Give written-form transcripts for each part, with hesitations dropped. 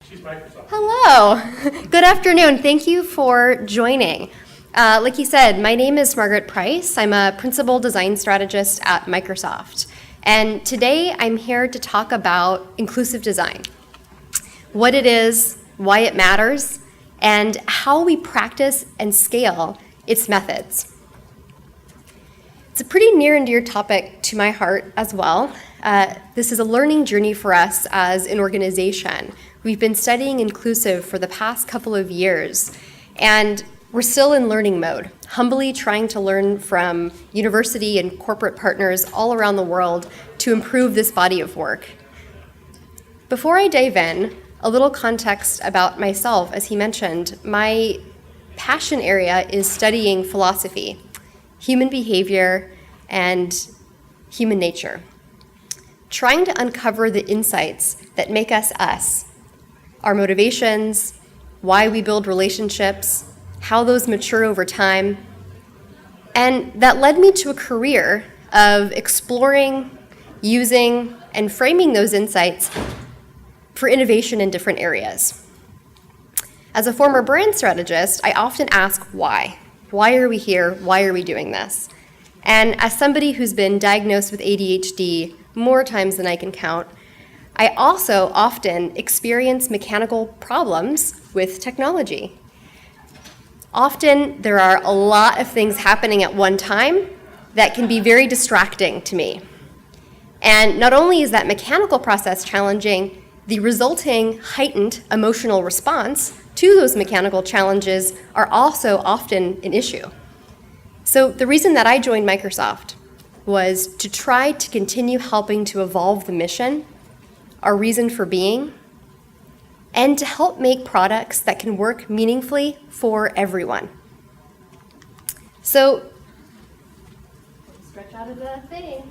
She's Microsoft. Hello. Good afternoon. Thank you for joining. Like you said, my name is Margaret Price. I'm a principal design strategist at Microsoft. And today I'm here to talk about inclusive design, what it is, why it matters, and how we practice and scale its methods. It's a pretty near and dear topic to my heart as well. This is a learning journey for us as an organization. We've been studying inclusive for the past couple of years, and we're still in learning mode, humbly trying to learn from university and corporate partners all around the world to improve this body of work. Before I dive in, a little context about myself. As he mentioned, my passion area is studying philosophy, human behavior, and human nature, trying to uncover the insights that make us us, our motivations, why we build relationships, how those mature over time. And that led me to a career of exploring, using, and framing those insights for innovation in different areas. As a former brand strategist, I often ask why. Why are we here? Why are we doing this? And as somebody who's been diagnosed with ADHD more times than I can count, I also often experience mechanical problems with technology. Often there are a lot of things happening at one time that can be very distracting to me. And not only is that mechanical process challenging, the resulting heightened emotional response to those mechanical challenges are also often an issue. So the reason that I joined Microsoft was to try to continue helping to evolve the mission, our reason for being, and to help make products that can work meaningfully for everyone. So, stretch out of the thing.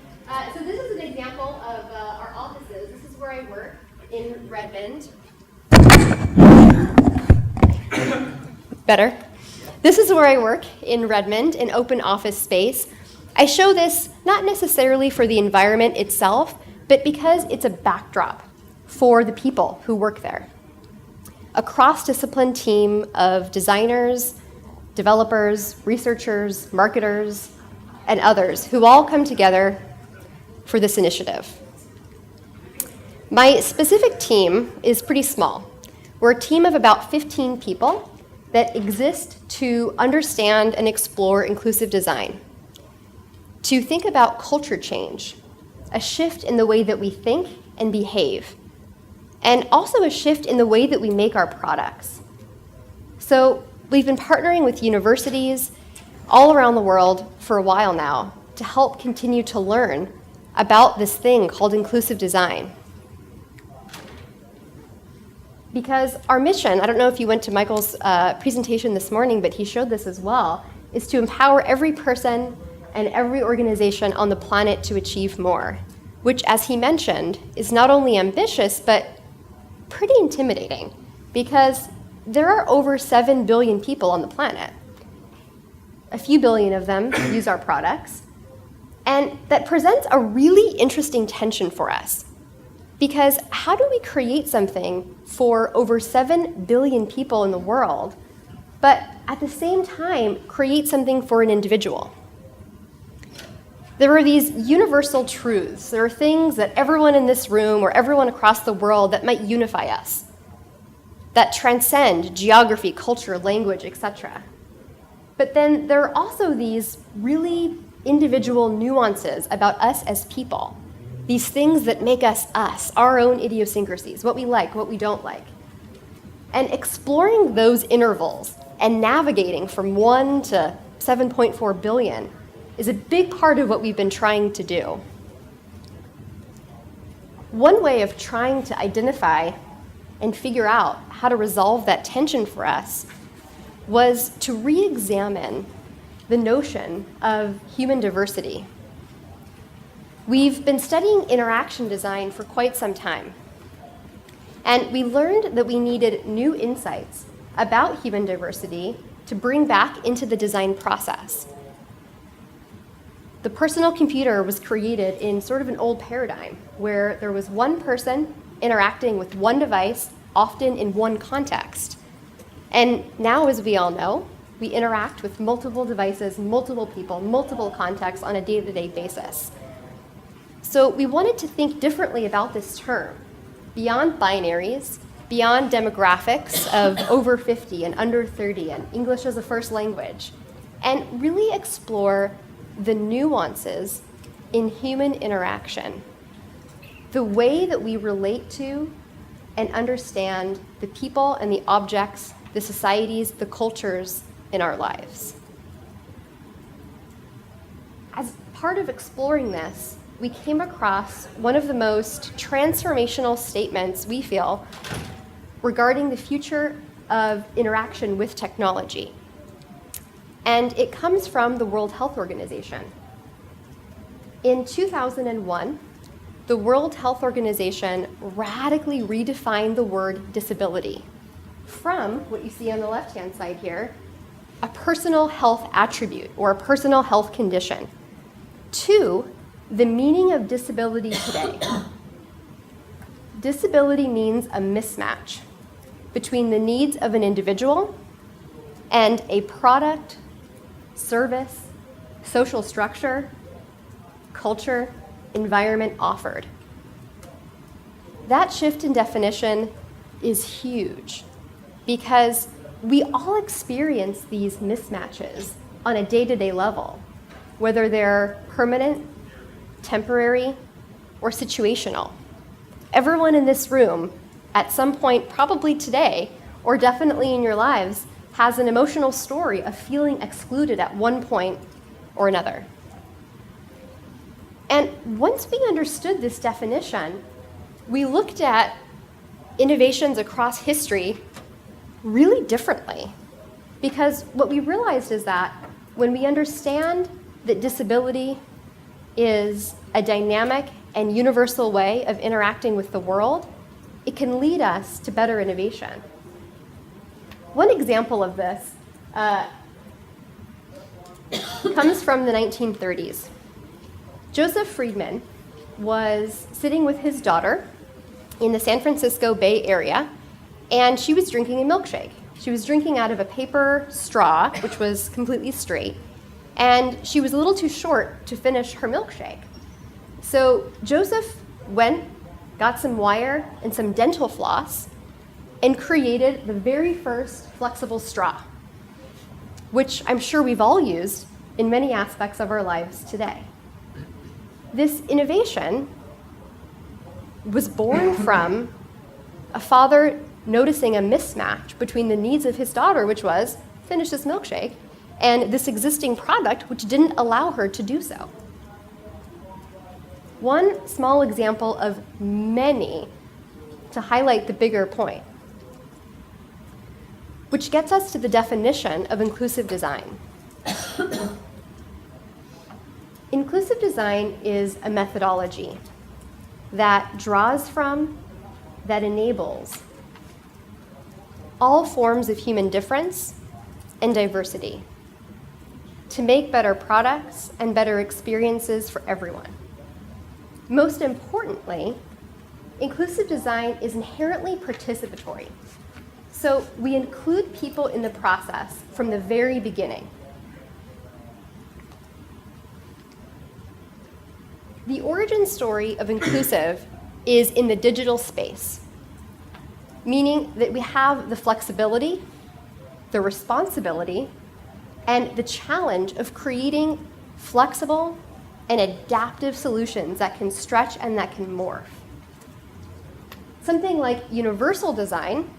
So this is an example of our offices. This is where I work in Redmond. Better. This is where I work in Redmond, an open office space. I show this not necessarily for the environment itself, but because it's a backdrop for the people who work there. A cross-discipline team of designers, developers, researchers, marketers, and others who all come together for this initiative. My specific team is pretty small. We're a team of about 15 people that exist to understand and explore inclusive design, to think about culture change, a shift in the way that we think and behave, and also a shift in the way that we make our products. So we've been partnering with universities all around the world for a while now to help continue to learn about this thing called inclusive design. Because our mission, I don't know if you went to Michael's presentation this morning, but he showed this as well, is to empower every person and every organization on the planet to achieve more, which, as he mentioned, is not only ambitious, but pretty intimidating, because there are over 7 billion people on the planet. A few billion of them use our products, and that presents a really interesting tension for us. Because how do we create something for over 7 billion people in the world, but at the same time create something for an individual? There are these universal truths. There are things that everyone in this room or everyone across the world that might unify us, that transcend geography, culture, language, etc. But then there are also these really individual nuances about us as people. These things that make us us, our own idiosyncrasies, what we like, what we don't like. And exploring those intervals and navigating from 1 to 7.4 billion is a big part of what we've been trying to do. One way of trying to identify and figure out how to resolve that tension for us was to re-examine the notion of human diversity. We've been studying interaction design for quite some time, and we learned that we needed new insights about human diversity to bring back into the design process. The personal computer was created in sort of an old paradigm where there was one person interacting with one device often in one context. And now, as we all know, we interact with multiple devices, multiple people, multiple contexts on a day-to-day basis. So we wanted to think differently about this term, beyond binaries, beyond demographics of over 50 and under 30 and English as a first language, and really explore the nuances in human interaction, the way that we relate to and understand the people and the objects, the societies, the cultures in our lives. As part of exploring this, we came across one of the most transformational statements we feel regarding the future of interaction with technology. And it comes from the World Health Organization. In 2001, the World Health Organization radically redefined the word disability from what you see on the left-hand side here, a personal health attribute or a personal health condition, to the meaning of disability today. Disability means a mismatch between the needs of an individual and a product, service, social structure, culture, environment offered. That shift in definition is huge because we all experience these mismatches on a day-to-day level, whether they're permanent, temporary, or situational. Everyone in this room, at some point, probably today, or definitely in your lives, has an emotional story of feeling excluded at one point or another. And once we understood this definition, we looked at innovations across history really differently. Because what we realized is that when we understand that disability is a dynamic and universal way of interacting with the world, it can lead us to better innovation. One example of this comes from the 1930s. Joseph Friedman was sitting with his daughter in the San Francisco Bay Area, and she was drinking a milkshake. She was drinking out of a paper straw, which was completely straight, and she was a little too short to finish her milkshake. So Joseph went, got some wire and some dental floss, and created the very first flexible straw, which I'm sure we've all used in many aspects of our lives today. This innovation was born from a father noticing a mismatch between the needs of his daughter, which was finish this milkshake, and this existing product, which didn't allow her to do so. One small example of many to highlight the bigger point, which gets us to the definition of inclusive design. Inclusive design is a methodology that draws from, that enables all forms of human difference and diversity to make better products and better experiences for everyone. Most importantly, inclusive design is inherently participatory. So we include people in the process from the very beginning. The origin story of inclusive is in the digital space, meaning that we have the flexibility, the responsibility, and the challenge of creating flexible and adaptive solutions that can stretch and that can morph. Something like universal design,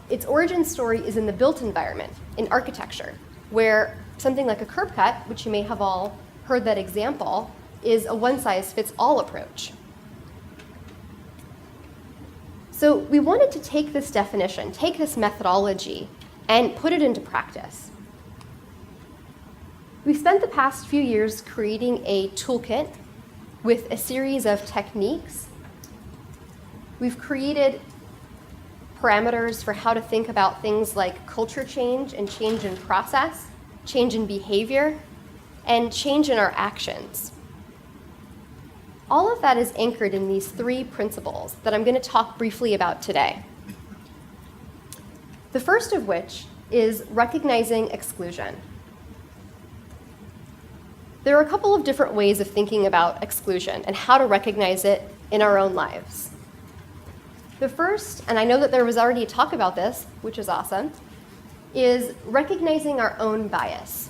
its origin story is in the built environment, in architecture, where something like a curb cut, which you may have all heard that example, is a one-size-fits-all approach. So we wanted to take this definition, take this methodology, and put it into practice. We've spent the past few years creating a toolkit with a series of techniques. We've created parameters for how to think about things like culture change and change in process, change in behavior, and change in our actions. all of that is anchored in these three principles that I'm going to talk briefly about today. The first of which is recognizing exclusion. There are a couple of different ways of thinking about exclusion and how to recognize it in our own lives. The first, and I know that there was already a talk about this, which is awesome, is recognizing our own bias.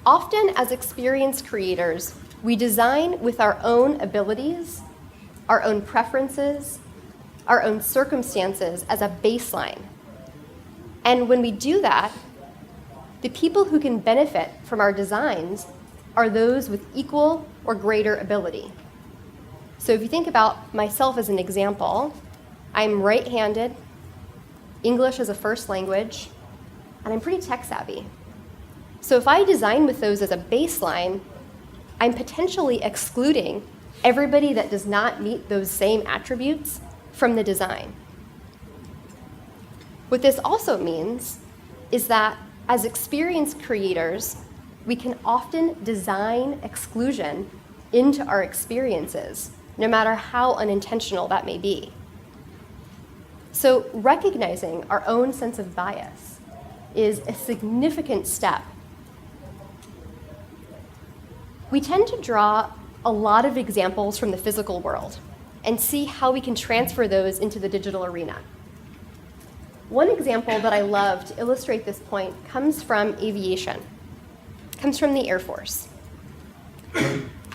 Often, as experienced creators, we design with our own abilities, our own preferences, our own circumstances as a baseline. And when we do that, the people who can benefit from our designs are those with equal or greater ability. So if you think about myself as an example, I'm right-handed, English as a first language, and I'm pretty tech-savvy. So if I design with those as a baseline, I'm potentially excluding everybody that does not meet those same attributes from the design. What this also means is that as experienced creators, we can often design exclusion into our experiences, no matter how unintentional that may be. So recognizing our own sense of bias is a significant step. We tend to draw a lot of examples from the physical world and see how we can transfer those into the digital arena. One example that I love to illustrate this point comes from aviation, comes from the Air Force.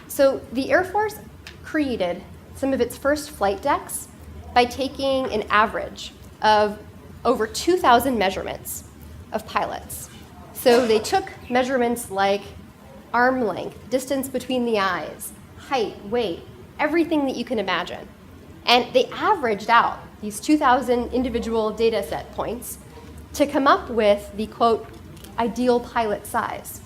So the Air Force created some of its first flight decks by taking an average of over 2,000 measurements of pilots. So they took measurements like arm length, distance between the eyes, height, weight, everything that you can imagine. And they averaged out these 2,000 individual data set points to come up with the, quote, ideal pilot size.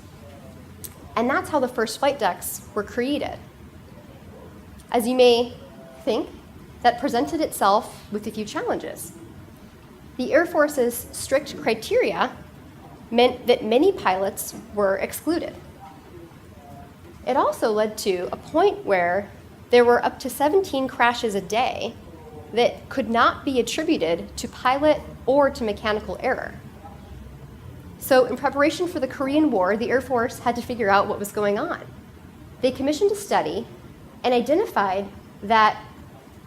And that's how the first flight decks were created. As you may think, that presented itself with a few challenges. The Air Force's strict criteria meant that many pilots were excluded. It also led to a point where there were up to 17 crashes a day that could not be attributed to pilot or to mechanical error. So in preparation for the Korean War, the Air Force had to figure out what was going on. They commissioned a study and identified that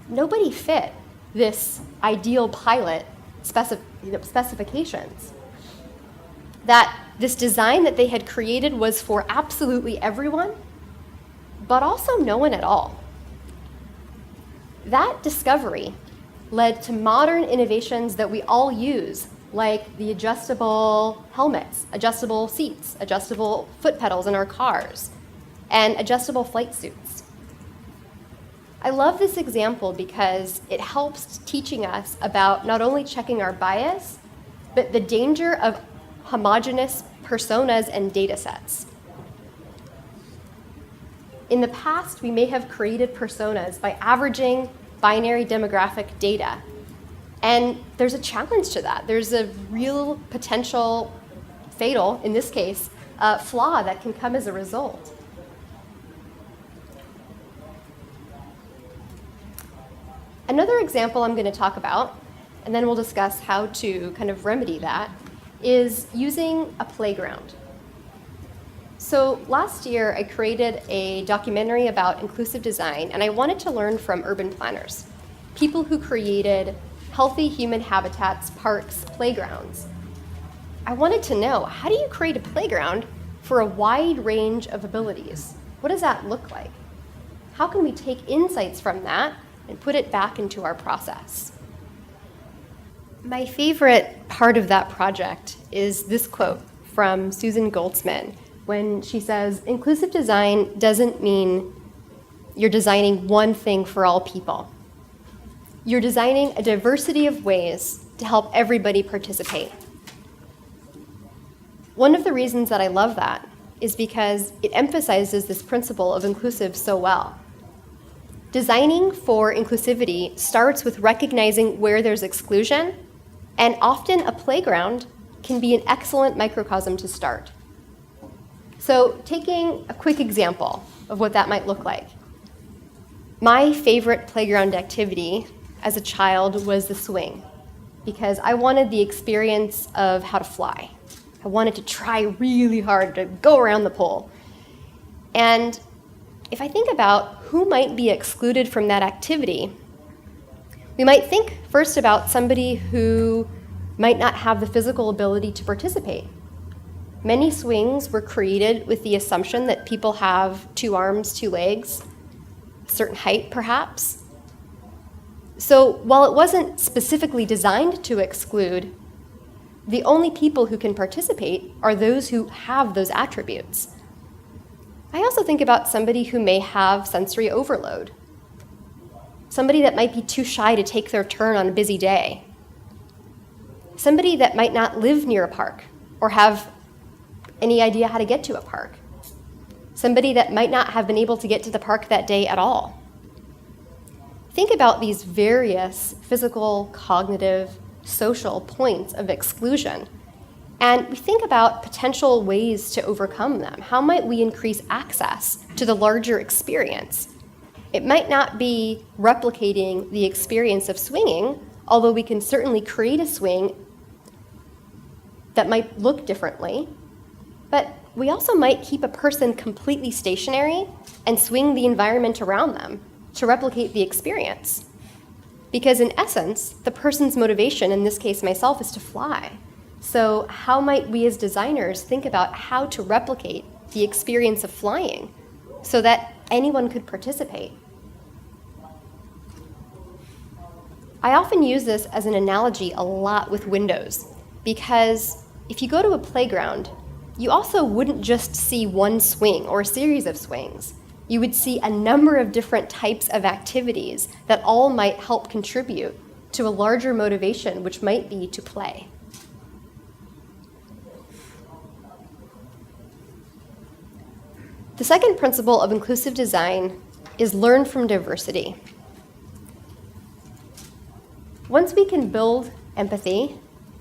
nobody fit this ideal pilot specifications. That this design that they had created was for absolutely everyone, but also no one at all. That discovery led to modern innovations that we all use, like the adjustable helmets, adjustable seats, adjustable foot pedals in our cars, and adjustable flight suits. I love this example because it helps teaching us about not only checking our bias, but the danger of homogeneous personas and data sets. In the past, we may have created personas by averaging binary demographic data. And there's a challenge to that. There's a real potential, fatal, in this case, flaw that can come as a result. Another example I'm going to talk about, and then we'll discuss how to kind of remedy that, is using a playground. So last year, I created a documentary about inclusive design, and I wanted to learn from urban planners, people who created healthy human habitats, parks, playgrounds. I wanted to know, how do you create a playground for a wide range of abilities? What does that look like? How can we take insights from that and put it back into our process? My favorite part of that project is this quote from Susan Goldsman, when she says, inclusive design doesn't mean you're designing one thing for all people. You're designing a diversity of ways to help everybody participate. One of the reasons that I love that is because it emphasizes this principle of inclusive so well. Designing for inclusivity starts with recognizing where there's exclusion, and often a playground can be an excellent microcosm to start. So taking a quick example, of what that might look like. My favorite playground activity as a child was the swing, because I wanted the experience of how to fly. I wanted to try really hard to go around the pole. And if I think about who might be excluded from that activity, we might think first about somebody who might not have the physical ability to participate. Many swings were created with the assumption that people have 2 arms, 2 legs, a certain height perhaps. So while it wasn't specifically designed to exclude, the only people who can participate are those who have those attributes. I also think about somebody who may have sensory overload, somebody that might be too shy to take their turn on a busy day, somebody that might not live near a park or have any idea how to get to a park, somebody that might not have been able to get to the park that day at all. Think about these various physical, cognitive, social points of exclusion, and we think about potential ways to overcome them. How might we increase access to the larger experience? It might not be replicating the experience of swinging, although we can certainly create a swing that might look differently, but we also might keep a person completely stationary and swing the environment around them to replicate the experience. Because in essence, the person's motivation, in this case myself, is to fly. So how might we as designers think about how to replicate the experience of flying so that anyone could participate? I often use this as an analogy a lot with windows, because if you go to a playground, you also wouldn't just see one swing or a series of swings. You would see a number of different types of activities that all might help contribute to a larger motivation, which might be to play. The second principle of inclusive design is learn from diversity. Once we can build empathy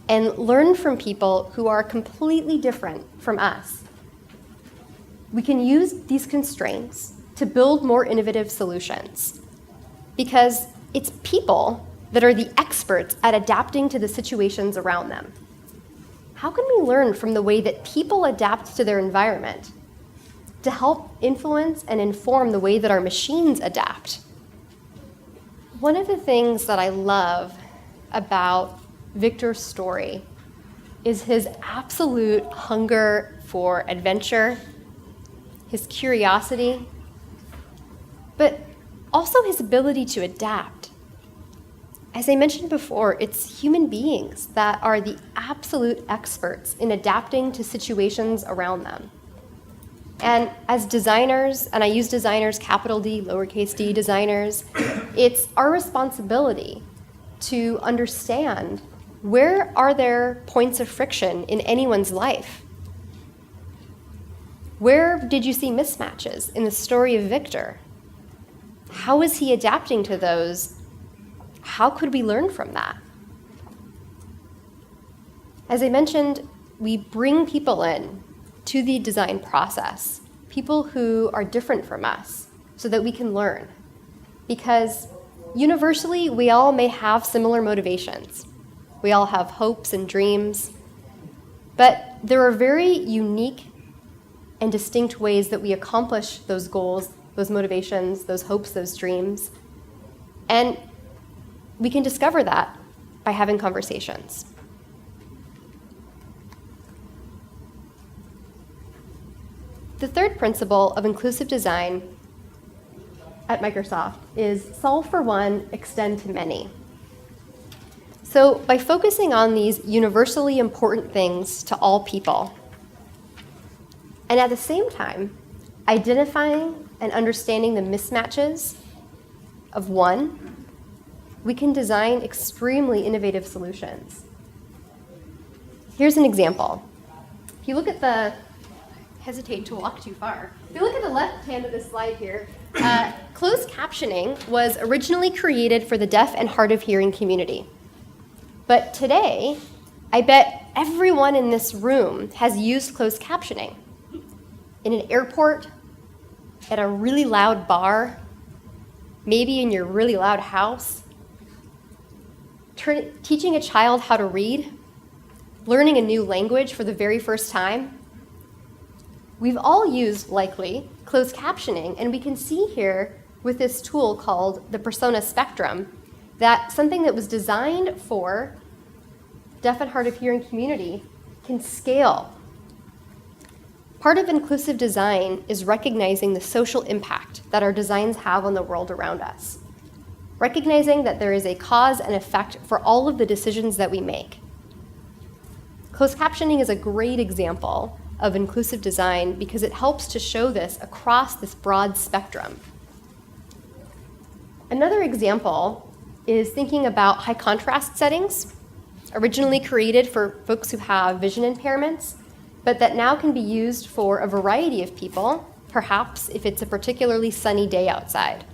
and learn from people who are completely different from us, we can use these constraints to build more innovative solutions, because it's people that are the experts at adapting to the situations around them. How can we learn from the way that people adapt to their environment to help influence and inform the way that our machines adapt? One of the things that I love about Victor's story is his absolute hunger for adventure, his curiosity, but also his ability to adapt. As I mentioned before, it's human beings that are the absolute experts in adapting to situations around them. And as designers, and I use designers, capital D, lowercase d designers, it's our responsibility to understand where are there points of friction in anyone's life. Where did you see mismatches in the story of Victor? How is he adapting to those? How could we learn from that? As I mentioned, we bring people in to the design process, people who are different from us, so that we can learn. Because universally, we all may have similar motivations. We all have hopes and dreams, but there are very unique and distinct ways that we accomplish those goals, those motivations, those hopes, those dreams. And we can discover that by having conversations. The third principle of inclusive design at Microsoft is solve for one, extend to many. So by focusing on these universally important things to all people, and at the same time, identifying and understanding the mismatches of one, we can design extremely innovative solutions. Here's an example. If you look at the, hesitate to walk too far. If you look at the left hand of this slide here, closed captioning was originally created for the deaf and hard of hearing community. But today, I bet everyone in this room has used closed captioning in an airport, at a really loud bar, maybe in your really loud house, teaching a child how to read, learning a new language for the very first time. We've all used, likely, closed captioning, and we can see here with this tool called the persona spectrum that something that was designed for deaf and hard of hearing community can scale. Part of inclusive design is recognizing the social impact that our designs have on the world around us. Recognizing that there is a cause and effect for all of the decisions that we make. Closed captioning is a great example of inclusive design because it helps to show this across this broad spectrum. Another example is thinking about high contrast settings, originally created for folks who have vision impairments, but that now can be used for a variety of people, perhaps if it's a particularly sunny day outside.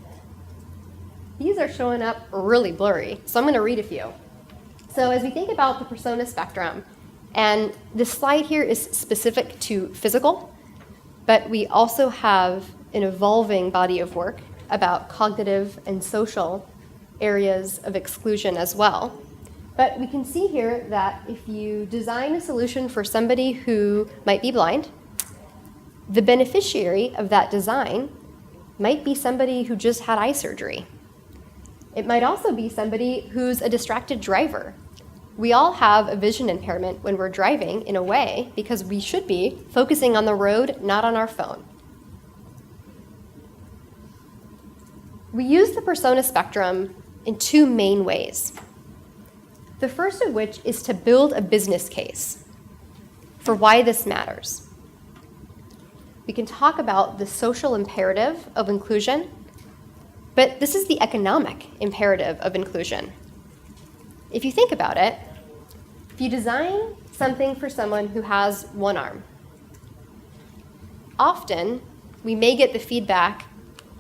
These are showing up really blurry, so I'm going to read a few. So as we think about the persona spectrum, and this slide here is specific to physical, but we also have an evolving body of work about cognitive and social areas of exclusion as well. But we can see here that if you design a solution for somebody who might be blind, the beneficiary of that design might be somebody who just had eye surgery. It might also be somebody who's a distracted driver. We all have a vision impairment when we're driving in a way because we should be focusing on the road, not on our phone. We use the persona spectrum in two main ways. The first of which is to build a business case for why this matters. We can talk about the social imperative of inclusion, but this is the economic imperative of inclusion. If you think about it, if you design something for someone who has one arm, often we may get the feedback,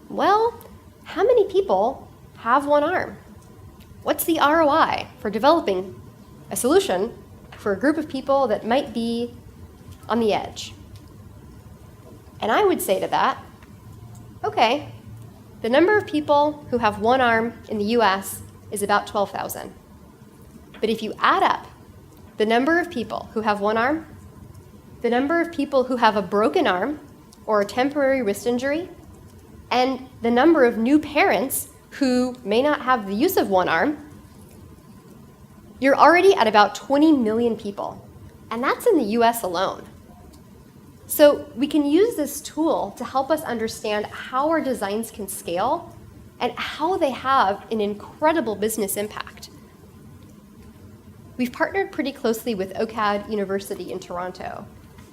well, how many people have one arm? What's the ROI for developing a solution for a group of people that might be on the edge? And I would say to that, okay, the number of people who have one arm in the US is about 12,000. But if you add up the number of people who have one arm, the number of people who have a broken arm or a temporary wrist injury, and the number of new parents who may not have the use of one arm, you're already at about 20 million people. And that's in the US alone. So we can use this tool to help us understand how our designs can scale and how they have an incredible business impact. We've partnered pretty closely with OCAD University in Toronto,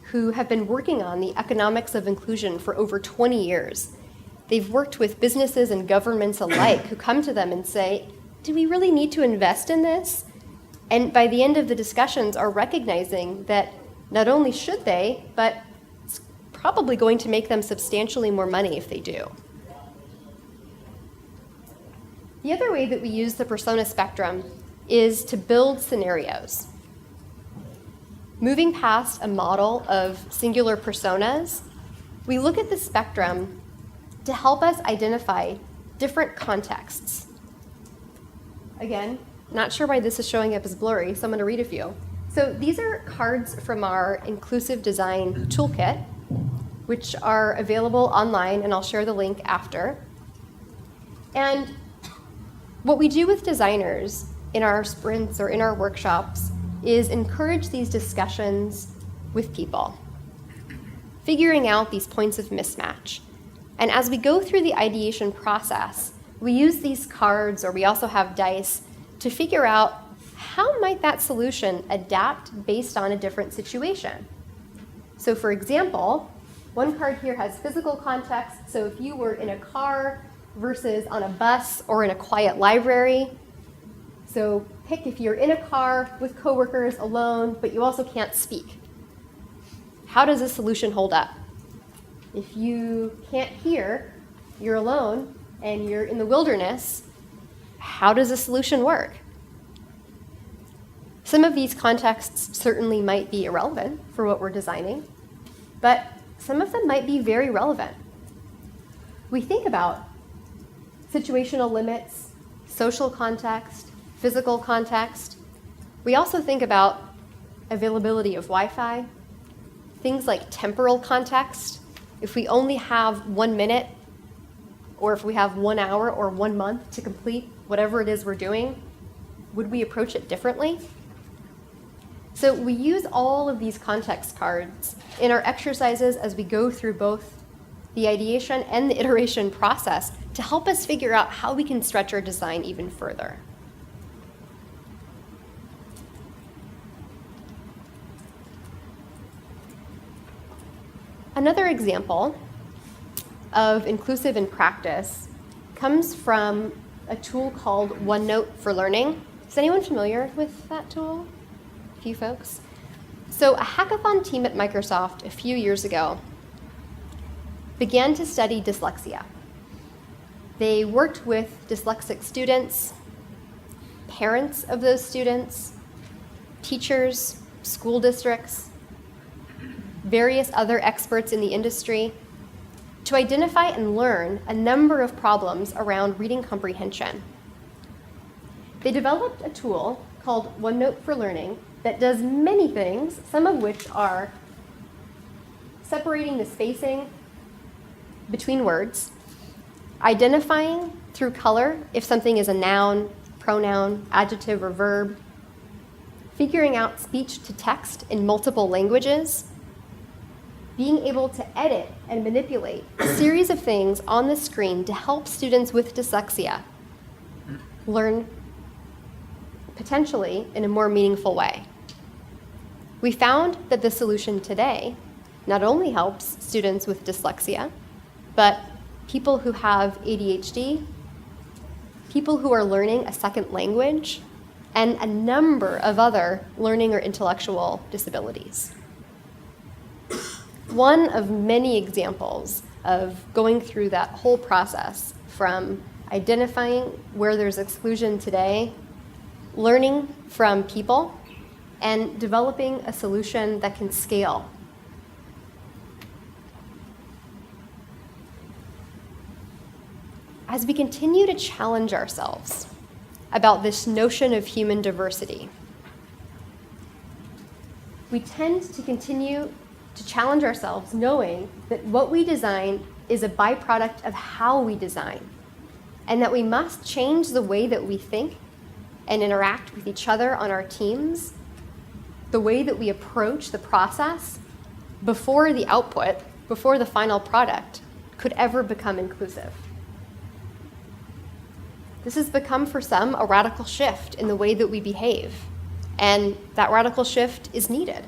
who have been working on the economics of inclusion for over 20 years. They've worked with businesses and governments alike who come to them and say, do we really need to invest in this? And by the end of the discussions are recognizing that not only should they, but it's probably going to make them substantially more money if they do. The other way that we use the persona spectrum is to build scenarios. Moving past a model of singular personas, we look at the spectrum to help us identify different contexts. Again, not sure why this is showing up as blurry, so I'm going to read a few. So these are cards from our inclusive design toolkit, which are available online, and I'll share the link after. And what we do with designers in our sprints or in our workshops is encourage these discussions with people, figuring out these points of mismatch. And as we go through the ideation process, we use these cards, or we also have dice, to figure out how might that solution adapt based on a different situation. So for example, one card here has physical context. So if you were in a car versus on a bus or in a quiet library, so pick if you're in a car with coworkers alone, but you also can't speak. How does this solution hold up? If you can't hear, you're alone, and you're in the wilderness, how does a solution work? Some of these contexts certainly might be irrelevant for what we're designing, but some of them might be very relevant. we think about situational limits, social context, physical context. We also think about availability of Wi-Fi, things like temporal context. If we only have 1 minute, or if we have 1 hour or 1 month to complete whatever it is we're doing, would we approach it differently? So we use all of these context cards in our exercises as we go through both the ideation and the iteration process to help us figure out how we can stretch our design even further. Another example of inclusive in practice comes from a tool called OneNote for Learning. Is anyone familiar with that tool? A few folks. So a hackathon team at Microsoft a few years ago began to study dyslexia. They worked with dyslexic students, parents of those students, teachers, school districts, various other experts in the industry to identify and learn a number of problems around reading comprehension. They developed a tool called OneNote for Learning that does many things, some of which are separating the spacing between words, identifying through color if something is a noun, pronoun, adjective, or verb, figuring out speech to text in multiple languages, being able to edit and manipulate a series of things on the screen to help students with dyslexia learn potentially in a more meaningful way. We found that the solution today not only helps students with dyslexia, but people who have ADHD, people who are learning a second language, and a number of other learning or intellectual disabilities. One of many examples of going through that whole process from identifying where there's exclusion today, learning from people, and developing a solution that can scale. As we continue to challenge ourselves about this notion of human diversity, we tend to continue to challenge ourselves knowing that what we design is a byproduct of how we design, and that we must change the way that we think and interact with each other on our teams, the way that we approach the process before the output, before the final product, could ever become inclusive. This has become, for some, a radical shift in the way that we behave, and that radical shift is needed.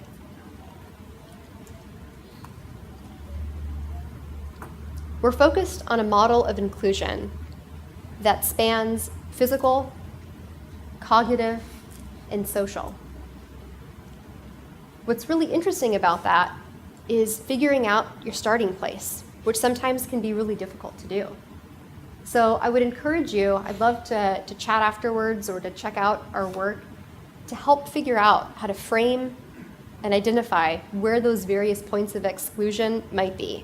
We're focused on a model of inclusion that spans physical, cognitive, and social. What's really interesting about that is figuring out your starting place, which sometimes can be really difficult to do. So I would encourage you, I'd love to chat afterwards or to check out our work to help figure out how to frame and identify where those various points of exclusion might be.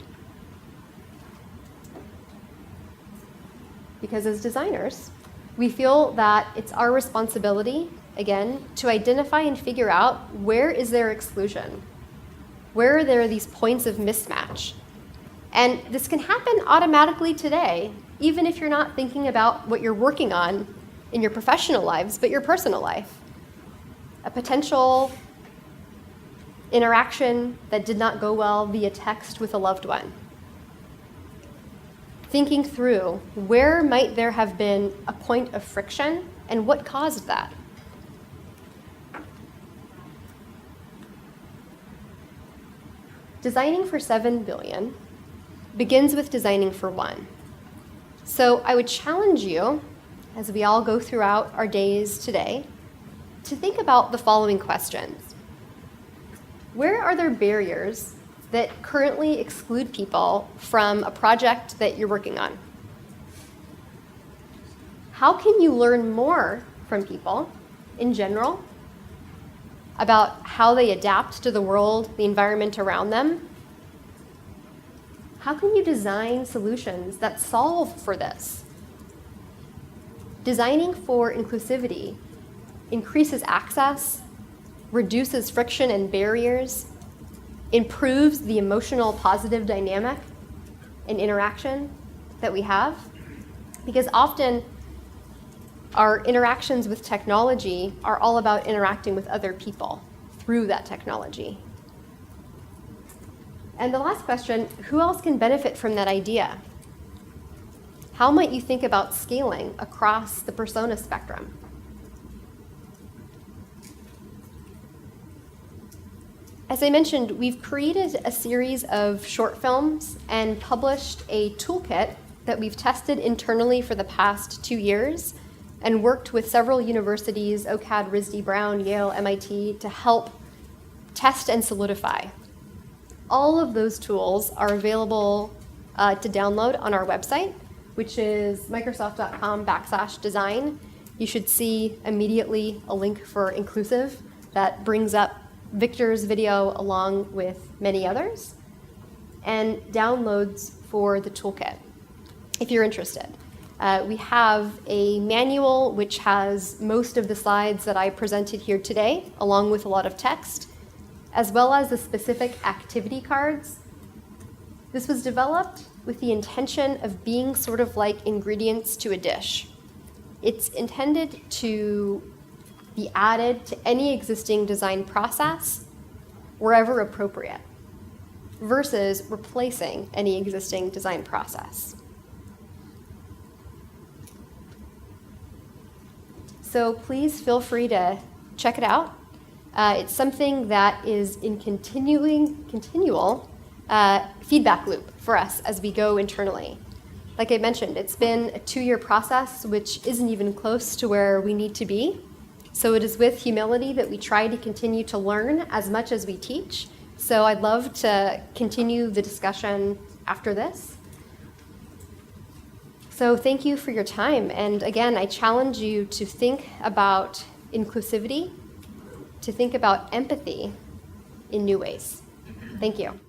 Because as designers, we feel that it's our responsibility, again, to identify and figure out where is there exclusion, where are there these points of mismatch. And this can happen automatically today, even if you're not thinking about what you're working on in your professional lives, but your personal life. A potential interaction that did not go well via text with a loved one. Thinking through where might there have been a point of friction and what caused that. Designing for 7 billion begins with designing for 1. So I would challenge you, as we all go throughout our days today, to think about the following questions. Where are there barriers that currently exclude people from a project that you're working on? How can you learn more from people in general about how they adapt to the world, the environment around them? how can you design solutions that solve for this? Designing for inclusivity increases access, reduces friction and barriers, improves the emotional positive dynamic and interaction that we have, because often our interactions with technology are all about interacting with other people through that technology. And the last question, who else can benefit from that idea? How might you think about scaling across the persona spectrum? As I mentioned, we've created a series of short films and published a toolkit that we've tested internally for the past 2 years and worked with several universities, OCAD, RISD, Brown, Yale, MIT, to help test and solidify. All of those tools are available to download on our website, which is microsoft.com/design. You should see immediately a link for inclusive that brings up Victor's video along with many others, and downloads for the toolkit, if you're interested. We have a manual which has most of the slides that I presented here today, along with a lot of text, as well as the specific activity cards. This was developed with the intention of being sort of like ingredients to a dish. It's intended to be added to any existing design process wherever appropriate, versus replacing any existing design process. So please feel free to check it out. It's something that is in continual feedback loop for us as we go internally. Like I mentioned, it's been a 2-year process, which isn't even close to where we need to be. So it is with humility that we try to continue to learn as much as we teach. So I'd love to continue the discussion after this. So thank you for your time. And again, I challenge you to think about inclusivity, to think about empathy in new ways. Thank you.